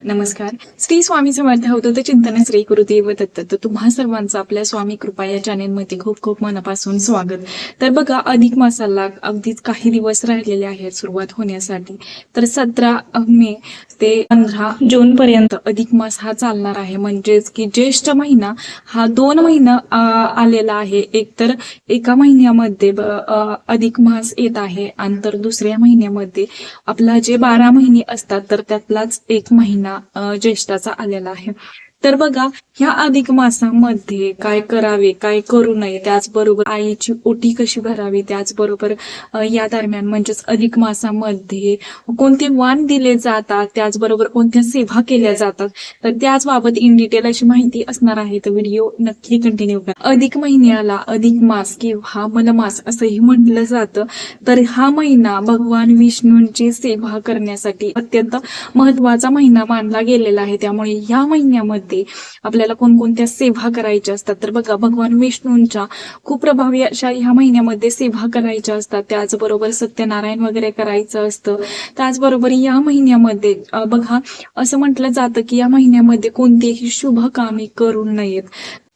नमस्कार. श्री स्वामी समर्थ अवधूत चिंतन श्री गुरुदेव दत्त. तर तुम्हा सर्वांचं आपल्या स्वामी कृपा या चॅनेलमध्ये खूप खूप मनापासून स्वागत. तर बघा, अधिक मासाला अगदीच काही दिवस राहिलेले आहेत सुरुवात होण्यासाठी. तर 17 मे ते 15 जून पर्यंत अधिक मास हा चालणार आहे. म्हणजेच की ज्येष्ठ महिना हा 2 महिना आलेला आहे. एक तर एका महिन्यामध्ये अधिक मास येत आहे आणि तर दुसऱ्या महिन्यामध्ये आपला जे 12 महिने असतात तर त्यातलाच एक महिना ज्येष्ठाचा आलेला आहे. तर बघा, ह्या अधिक मासामध्ये काय करावे, काय करू नये, त्याचबरोबर आईची ओटी कशी भरावी, त्याचबरोबर या दरम्यान म्हणजेच अधिक मासामध्ये कोणते वाण दिले जातात, त्याचबरोबर कोणत्या सेवा केल्या जातात, तर त्याच बाबत इन डिटेल अशी माहिती असणार आहे. तर व्हिडिओ नक्की कंटिन्यू करा. अधिक महिन्याला अधिक मास किंवा मलमास असंही म्हटलं जातं. तर हा महिना भगवान विष्णूंची सेवा करण्यासाठी अत्यंत महत्वाचा महिना मानला गेलेला आहे. त्यामुळे या महिन्यामध्ये आपल्याला कोणकोणत्या सेवा करायच्या असतात, तर बघा, भगवान विष्णूंच्या खूप प्रभावी अशा ह्या महिन्यामध्ये सेवा करायच्या असतात. त्याचबरोबर सत्यनारायण वगैरे करायचं असतं. त्याचबरोबर या महिन्यामध्ये बघा, असं म्हटलं जातं की या महिन्यामध्ये कोणतेही शुभ कामे करू नयेत.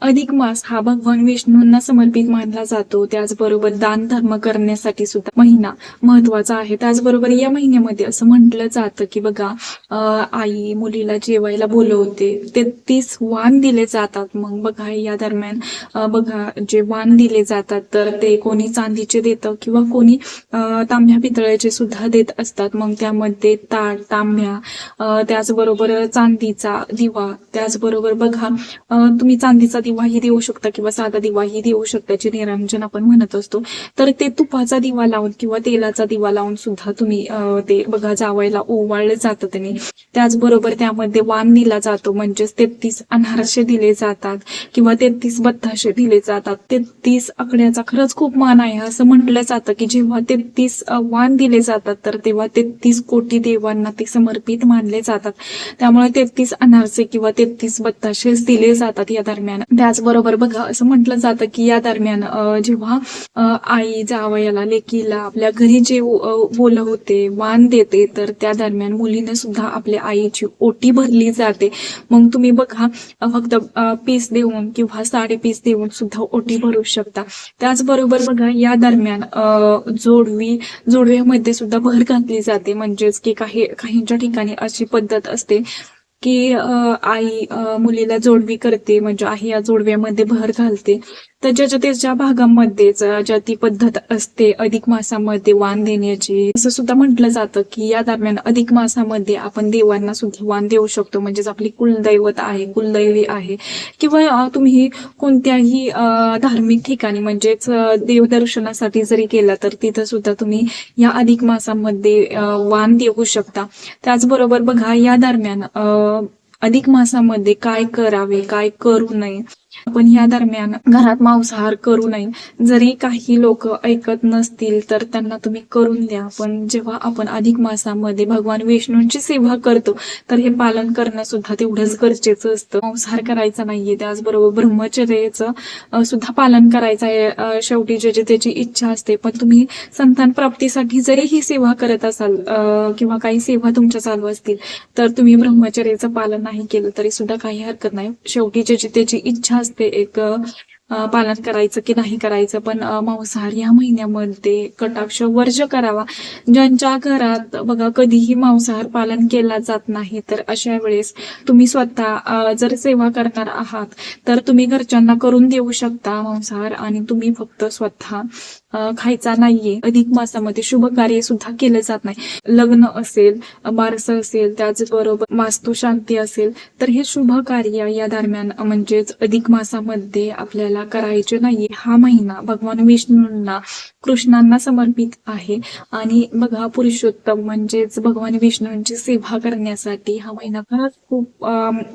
अधिक मास हा भगवान विष्णूंना समर्पित मानला जातो. त्याचबरोबर दान धर्म करण्यासाठी सुद्धा महिना महत्वाचा आहे. त्याचबरोबर या महिन्यामध्ये असं म्हटलं जातं की बघा, आई मुलीला जेवायला बोलवते, ते 30 वाण दिले जातात. मग बघा, या दरम्यान बघा, जे वाण दिले जातात तर ते कोणी चांदीचे देतं किंवा कोणी तांब्या पितळ्याचे सुद्धा देत असतात. मग त्यामध्ये ताट, तांब्या, त्याचबरोबर चांदीचा दिवा, त्याचबरोबर बघा, तुम्ही चांदीचा दिवाही देऊ शकता किंवा साधा दिवाही देऊ शकता, जे निरांजन आपण म्हणत असतो. तर ते तुपाचा दिवा लावून किंवा तेलाचा दिवा लावून सुद्धा तुम्ही ते बघा जावायला ओवाळलं जातं त्याने. त्याचबरोबर त्यामध्ये वाण दिला जातो, म्हणजेच 33 अनारसे दिले जातात किंवा 33 बत्ताशे दिले जातात. 33 आकड्याचा खरंच खूप मान आहे. असं म्हटलं जातं की जेव्हा 33 वाण दिले जातात तर तेव्हा 33 कोटी देवांना ते समर्पित मानले जातात. त्यामुळे 33 अनारसे किंवा 33 बत्ताशे दिले जातात या दरम्यान. त्याचबरोबर बघा, असं म्हटलं जातं की या दरम्यान जेव्हा आई जावयाला, लेकीला आपल्या घरी जे बोलवते, वाण देते, तर त्या दरम्यान मुलीने सुद्धा आपल्या आईची ओटी भरली जाते. मग तुम्ही बघा, फक्त पीस देऊन किंवा साडी पीस देऊन सुद्धा ओटी भरू शकता. त्याचबरोबर बघा, या दरम्यान जोडव्यामध्ये सुद्धा भर घातली जाते. म्हणजेच की काहींच्या ठिकाणी अशी पद्धत असते की आई मुलीला जोडवी करते, म्हणजे आई या जोडव्यामध्ये भर घालते. तर ज्याच्या त्याच्या भागामध्येच ज्या ती पद्धत असते अधिक मासामध्ये वाण देण्याची. असं सुद्धा म्हटलं जातं की या दरम्यान अधिक मासामध्ये आपण देवांना सुद्धा वाण देऊ शकतो. म्हणजेच आपली कुलदैवत आहे, कुलदैवी आहे, किंवा तुम्ही कोणत्याही धार्मिक ठिकाणी म्हणजेच देवदर्शनासाठी जरी गेला तर तिथं सुद्धा तुम्ही या अधिक मासामध्ये वाण देऊ शकता. त्याचबरोबर बघा, या दरम्यान अधिक मासामध्ये काय करावे, काय करू नये. आपण या दरम्यान घरात मांसाहार करू नये. जरी काही लोक ऐकत नसतील तर त्यांना तुम्ही करून द्या. पण जेव्हा आपण अधिक मासामध्ये भगवान विष्णूंची सेवा करतो तर हे पालन सुद्धा तेवढंच गरजेचं असतं. मांसाहार करायचा नाहीये. त्याचबरोबर ब्रह्मचर्याचं सुद्धा पालन करायचं आहे. शेवटी ज्याची त्याची इच्छा असते. पण तुम्ही संतान प्राप्तीसाठी जरी ही सेवा करत असाल किंवा काही सेवा तुमच्या चालू असतील तर तुम्ही ब्रह्मचर्याचं पालन नाही केलं तरी सुद्धा काही हरकत नाही. शेवटी ज्याची त्याची इच्छा असते एक पालन करायचं की नाही करायचं. पण मांसाहार या महिन्यामध्ये कटाक्ष वर्ज करावा. ज्यांच्या घरात बघा कधीही मांसाहार पालन केला जात नाही तर अशा वेळेस तुम्ही स्वतः जर सेवा करणार आहात तर तुम्ही घरच्यांना करून देऊ शकता मांसाहार, आणि तुम्ही फक्त स्वतः खायचा नाहीये. अधिक मासामध्ये शुभ कार्य सुद्धा केलं जात नाही. लग्न असेल, बारसं असेल, त्याचबरोबर वास्तुशांती असेल, तर हे शुभ कार्य या दरम्यान म्हणजेच अधिक मासामध्ये आपल्याला करायचे नाहीये. हा महिना भगवान विष्णूंना, कृष्णांना समर्पित आहे. आणि बघा, पुरुषोत्तम म्हणजेच भगवान विष्णूंची सेवा करण्यासाठी हा महिना खरंच खूप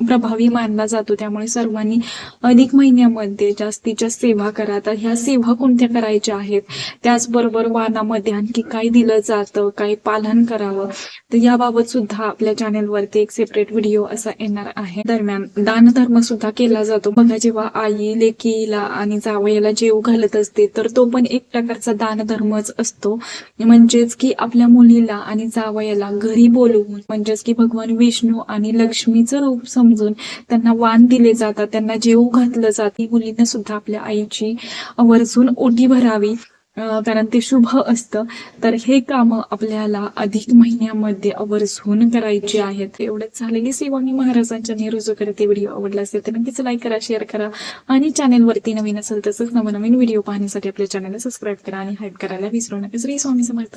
प्रभावी मानला जातो. त्यामुळे सर्वांनी अधिक महिन्यामध्ये जास्तीत जास्त सेवा करा. तर ह्या सेवा कोणत्या करायच्या आहेत, त्याचबरोबर वाणामध्ये आणखी काय दिलं जातं, काय पालन करावं, तर याबाबत सुद्धा आपल्या चॅनेलवरती एक सेपरेट व्हिडिओ असा येणार आहे. दरम्यान दानधर्म सुद्धा केला जातो. बघा, जेव्हा आई लेकी मुलीला आणि जावयाला जेव घालत असते, तर तो पण एक प्रकारचा दानधर्मच असतो. म्हणजेच की आपल्या मुलीला आणि जावयाला घरी बोलवून, म्हणजेच की भगवान विष्णू आणि लक्ष्मीचं रूप समजून त्यांना वाण दिले जातात, त्यांना जेवू घातलं जाते. मुलीनं सुद्धा आपल्या आईची आवर्जून ओटी भरावी, कारण ते शुभ असतं. तर हे कामं आपल्याला अधिक महिन्यामध्ये आवर्जून करायची आहेत. एवढंच झालेली सेवा मी महाराजांच्या निरोज करते. व्हिडिओ आवडला असेल तर नक्कीच लाईक करा, शेअर करा आणि चॅनेलवरती नवीन असेल तसंच नवनवीन व्हिडिओ पाहण्यासाठी आपल्या चॅनलला सबस्क्राईब करा आणि हाईप करायला विसरू नका. श्री स्वामी समर्थ.